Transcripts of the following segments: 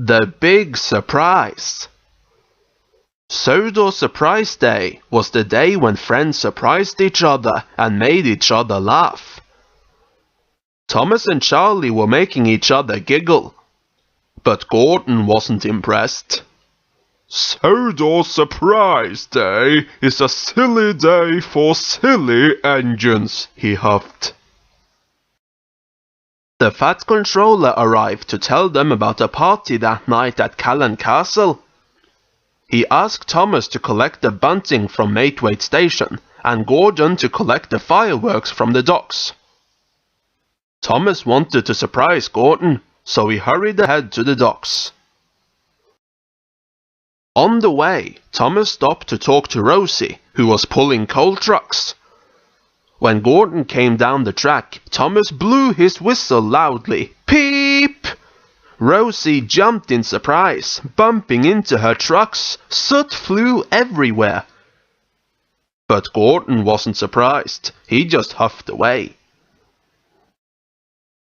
The Big Surprise. Sodor Surprise Day was the day when friends surprised each other and made each other laugh. Thomas and Charlie were making each other giggle, but Gordon wasn't impressed. Sodor Surprise Day is a silly day for silly engines, he huffed. The Fat Controller arrived to tell them about a party that night at Callan Castle. He asked Thomas to collect the bunting from Maithwaite Station and Gordon to collect the fireworks from the docks. Thomas wanted to surprise Gordon, so he hurried ahead to the docks. On the way, Thomas stopped to talk to Rosie, who was pulling coal trucks. When Gordon came down the track, Thomas blew his whistle loudly. Peep! Rosie jumped in surprise, bumping into her trucks. Soot flew everywhere. But Gordon wasn't surprised. He just huffed away.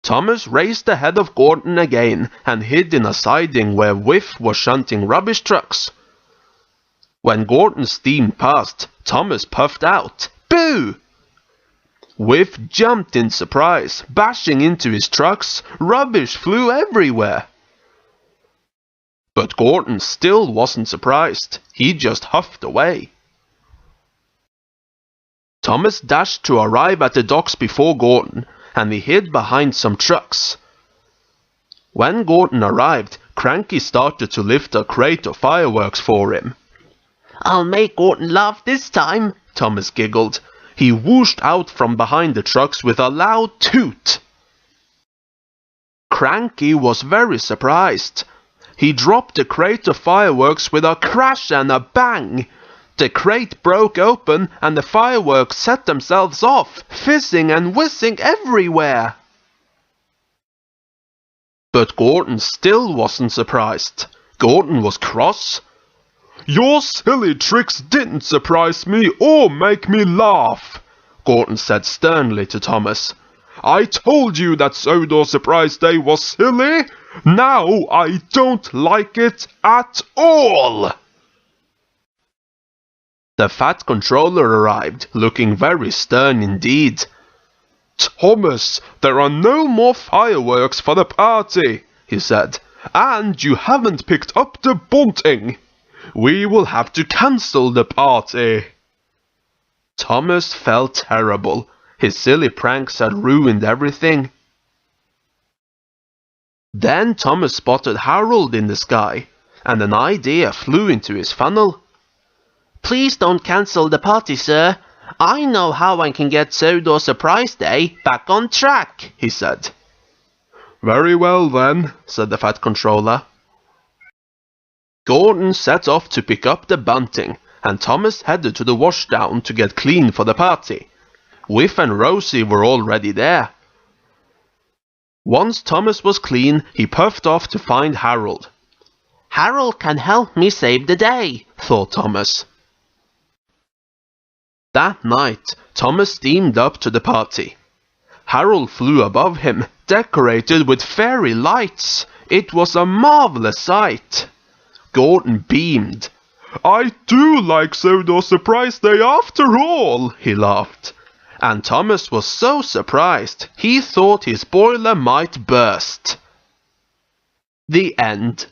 Thomas raced ahead of Gordon again and hid in a siding where Whiff was shunting rubbish trucks. When Gordon steamed past, Thomas puffed out, "Boo!" Whiff jumped in surprise, bashing into his trucks. Rubbish flew everywhere. But Gordon still wasn't surprised. He just huffed away. Thomas dashed to arrive at the docks before Gordon, and he hid behind some trucks. When Gordon arrived, Cranky started to lift a crate of fireworks for him. "I'll make Gordon laugh this time," Thomas giggled. He whooshed out from behind the trucks with a loud toot. Cranky was very surprised. He dropped the crate of fireworks with a crash and a bang. The crate broke open and the fireworks set themselves off, fizzing and whizzing everywhere. But Gordon still wasn't surprised. Gordon was cross. "Your silly tricks didn't surprise me or make me laugh," Gordon said sternly to Thomas. "I told you that Sodor Surprise Day was silly. Now I don't like it at all." The Fat Controller arrived, looking very stern indeed. "Thomas, there are no more fireworks for the party," he said, "and you haven't picked up the bunting. We will have to cancel the party." Thomas felt terrible. His silly pranks had ruined everything. Then Thomas spotted Harold in the sky, and an idea flew into his funnel. "Please don't cancel the party, sir. I know how I can get Sodor Surprise Day back on track," he said. "Very well then," said the Fat Controller. Gordon set off to pick up the bunting, and Thomas headed to the washdown to get clean for the party. Whiff and Rosie were already there. Once Thomas was clean, he puffed off to find Harold. "Harold can help me save the day," thought Thomas. That night, Thomas steamed up to the party. Harold flew above him, decorated with fairy lights. It was a marvelous sight. Gordon beamed. "I do like Sodor Surprise Day after all," he laughed. And Thomas was so surprised, he thought his boiler might burst. The end.